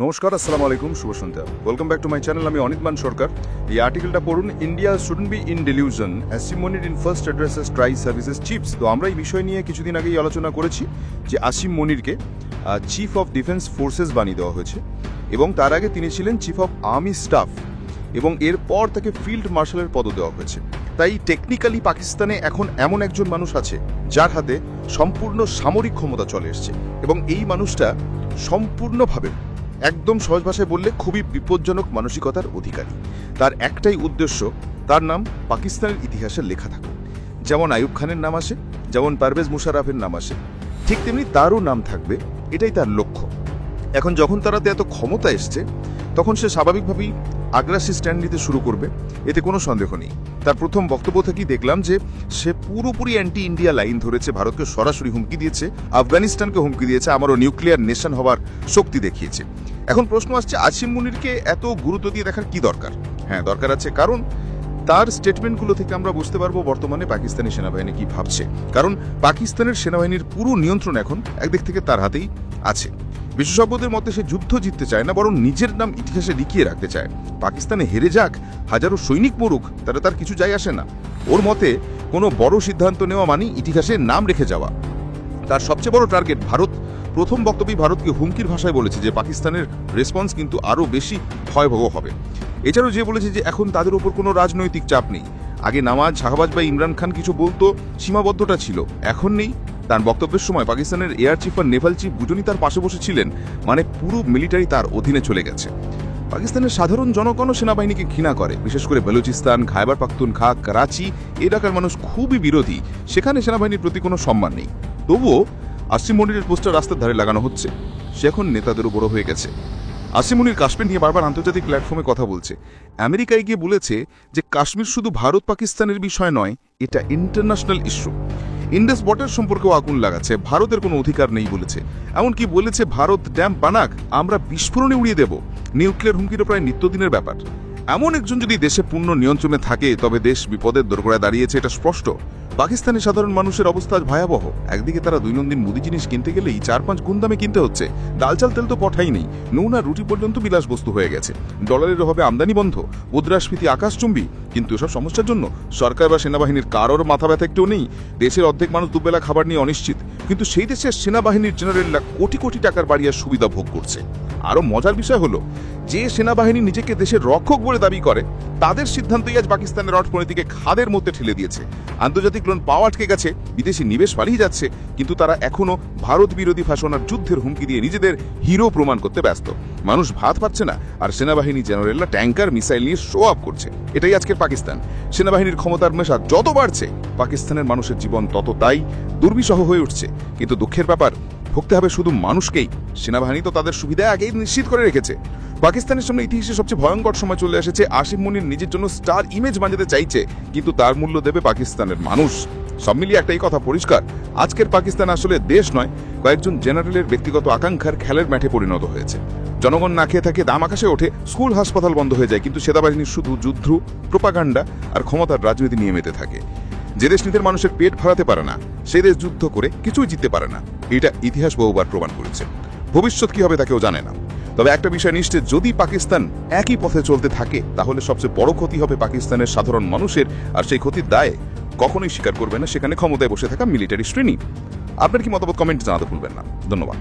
নমস্কার, আসসালামু আলাইকুম, শুভ সন্ধ্যা। Welcome back to my channel. আমি অনির্বাণ সরকার। এই আর্টিকেলটা পড়ুন, India shouldn't be in delusion, Asim Munir in first addresses tri services chiefs. তো আমরা এই বিষয় নিয়ে কিছুদিন আগেই আলোচনা করেছি যে আসিম মনিরকে চিফ অফ ডিফেন্স ফোর্সেস বানিয়ে দেওয়া হয়েছে এবং তার আগে তিনি ছিলেন চিফ অফ আর্মি স্টাফ এবং এরপর তাকে ফিল্ড মার্শালের পদ দেওয়া হয়েছে। তাই টেকনিক্যালি পাকিস্তানে এখন এমন একজন মানুষ আছে যার হাতে সম্পূর্ণ সামরিক ক্ষমতা চলে এসছে এবং এই মানুষটা সম্পূর্ণভাবে, একদম সহজ ভাষায় বললে, খুবই বিপজ্জনক মানসিকতার অধিকারী। তার একটাই উদ্দেশ্য, তার নাম পাকিস্তানের ইতিহাসে লেখা থাকুক। যেমন আইয়ুব খানের নাম আসে, যেমন পারভেজ মুশারফের নাম আসে, ঠিক তেমনি তারও নাম থাকবে। এটাই তার লক্ষ্য। এখন যখন তারাতে এত ক্ষমতা এসছে তখন সে স্বাভাবিকভাবেই আগ্রাসী স্ট্যান্ড নিতে শুরু করবে, এতে কোনো সন্দেহ নেই। তার প্রথম বক্তব্য থেকেই দেখলাম যে সে পুরোপুরি অ্যান্টি ইন্ডিয়া লাইন ধরেছে, ভারতকে সরাসরি হুমকি দিয়েছে, আফগানিস্তানকে হুমকি দিয়েছে, আমারও নিউক্লিয়ার নেশন হওয়ার শক্তি দেখিয়েছে। এখন প্রশ্ন আসছে, আসিম মনিরকে এত গুরুত্ব দিয়ে দেখার কি দরকার? হ্যাঁ, দরকার আছে, কারণ তার স্টেটমেন্টগুলো থেকে আমরা বুঝতে পারবো বর্তমানে পাকিস্তানি সেনাবাহিনী কি ভাবছে। কারণ পাকিস্তানের সেনাবাহিনীর পুরো নিয়ন্ত্রণ এখন একদিক থেকে তার হাতেই আছে। বিশেষজ্ঞদের মতে সে যুদ্ধ জিততে চায় না, বরং নিজের নাম ইতিহাসে লিখিয়ে রাখতে চায়। পাকিস্তানে হেরে যাক, হাজারো সৈনিক মরুক, তার কিছু যায় আসে না। ওর মতে কোনো বড় সিদ্ধান্ত নেওয়া মানেই ইতিহাসে নাম রেখে যাওয়া। তার সবচেয়ে বড় টার্গেট ভারত। প্রথম বক্তব্যে ভারতকে হুমকির ভাষায় বলেছে যে পাকিস্তানের রেসপন্স কিন্তু আরও বেশি ভয়াবহ হবে। এছাড়াও যে বলেছে যে এখন তাদের উপর কোনো রাজনৈতিক চাপ নেই। আগে নামাজ, শাহবাজ বা ইমরান খান কিছু বলতো, সীমাবদ্ধতা ছিল, এখন নেই। তার বক্তব্যের সময় পাকিস্তানের এয়ার চিফ আর নেভাল চিফ দুজনই তার পাশে বসেছিলেন, মানে পুরো মিলিটারি তার অধীনে চলে গেছে। পাকিস্তানের সাধারণ জনগণও সেনাবাহিনীকে ঘৃণা করে, বিশেষ করে বেলুচিস্তান, খায়বার পাখতুনখা, করাচি এলাকার মানুষ খুবই বিরোধী। সেখানে সেনাবাহিনীর প্রতি কোনো সম্মান নেই। তবুও আসিম মনিরের পোস্টার রাস্তার ধারে লাগানো হচ্ছে। সে এখন নেতাদেরও বড় হয়ে গেছে। আসিম মনির কাশ্মীর নিয়ে বারবার আন্তর্জাতিক প্ল্যাটফর্মে কথা বলছে। আমেরিকায় গিয়ে বলেছে যে কাশ্মীর শুধু ভারত পাকিস্তানের বিষয় নয়, এটা ইন্টারন্যাশনাল ইস্যু। ইন্ডাস ওয়াটার সম্পর্কেও আগুন লাগাচ্ছে, ভারতের কোনো অধিকার নেই বলেছে। এমনকি বলেছে ভারত ড্যাম বানাক, আমরা বিস্ফোরণে উড়িয়ে দেব। নিউক্লিয়ার হুমকিরও প্রায় নিত্যদিনের ব্যাপার। এমন একজন যদি দেশে পূর্ণ নিয়ন্ত্রণে থাকে তবে দেশ বিপদের দোরগোড়ায় দাঁড়িয়েছে, এটা স্পষ্ট। পাকিস্তানের সাধারণ মানুষের অবস্থা ভয়াবহ। একদিকে তারা দৈনন্দিন মুদি জিনিস কিনতে গেলেই 4-5 গুণ দামে কিনতে হচ্ছে। ডাল চাল তেল তো পঠাই নেই, নুন আর রুটি পর্যন্ত বিলাস বস্তু হয়ে গেছে। ডলারের অভাবে আমদানি বন্ধ, মুদ্রাস্ফীতি আকাশচুম্বী। কিন্তু এসব সমস্যার জন্য সরকার বা সেনাবাহিনীর কারোর মাথা ব্যথা একটু নেই। দেশের অর্ধেক মানুষ দুবেলা খাবার নিয়ে অনিশ্চিত, কিন্তু সেই দেশের সেনাবাহিনীর জেনারেলরা কোটি কোটি টাকার বাড়িয়ার সুবিধা ভোগ করছে। আরও মজার বিষয় হলো, যে সেনাবাহিনী নিজেকে দেশের রক্ষক বলে দাবি করে তাদের সিদ্ধান্তই আজ পাকিস্তানের অর্থনীতিকে খাদের মধ্যে ঠেলে দিয়েছে। আন্তর্জাতিক লোন পাওয়া আটকে গেছে, বিদেশি নিবেশ পালিয়ে যাচ্ছে, কিন্তু তারা এখনো ভারত বিরোধী ভাষণ আর যুদ্ধের হুমকি দিয়ে নিজেদের হিরো প্রমাণ করতে ব্যস্ত। মানুষ ভাত পাচ্ছে না, আর সেনাবাহিনী জেনারেলরা ট্যাঙ্কার মিসাইল নিয়ে শো আপ করছে। এটাই আজকের পাকিস্তান। সেনাবাহিনীর ক্ষমতার মেশা যত বাড়ছে, পাকিস্তানের মানুষের জীবন তত তাই দুর্বিষহ হয়ে উঠছে। কিন্তু দুঃখের ব্যাপার, ভুগতে হবে শুধু মানুষকেই। সেনাবাহিনী তো তাদের সুবিধা আগেই নিশ্চিত করে রেখেছে। পাকিস্তানের সামনে ইতিহাসে সবচেয়ে ভয়ঙ্কর সময় চলে এসেছে। আসিম মনির নিজের জন্য স্টার ইমেজ বানাতে চাইছে, কিন্তু তার মূল্য দেবে পাকিস্তানের মানুষ। সব মিলিয়ে একটাই কথা পরিষ্কার, আজকের পাকিস্তান আসলে দেশ নয়, কয়েকজন জেনারেলের ব্যক্তিগত আকাঙ্ক্ষার খেলের মাঠে পরিণত হয়েছে। জনগণ না খেয়ে থাকে, দাম আকাশে ওঠে, স্কুল হাসপাতাল বন্ধ হয়ে যায়, কিন্তু সেনাবাহিনী শুধু যুদ্ধ, প্রোপাগান্ডা আর ক্ষমতার রাজনীতি নিয়ে মেতে থাকে। যে দেশ নিজের মানুষের পেট ভরাতে পারে না, সে দেশ যুদ্ধ করে কিছুই জিততে পারে না। এটা ইতিহাস বহুবার প্রমাণ করেছে। ভবিষ্যৎ কি হবে তা কেউ জানে না। তবে একটা বিষয় নিশ্চিত, যদি পাকিস্তান একই পথে চলতে থাকে তাহলে সবচেয়ে বড় ক্ষতি হবে পাকিস্তানের সাধারণ মানুষের, আর সেই ক্ষতির দায়ে কখনোই স্বীকার করবে না সেখানে ক্ষমতায় বসে থাকা মিলিটারি শ্রেণী। আপনার কি মতামত কমেন্ট জানাতে ভুলবেন না। ধন্যবাদ।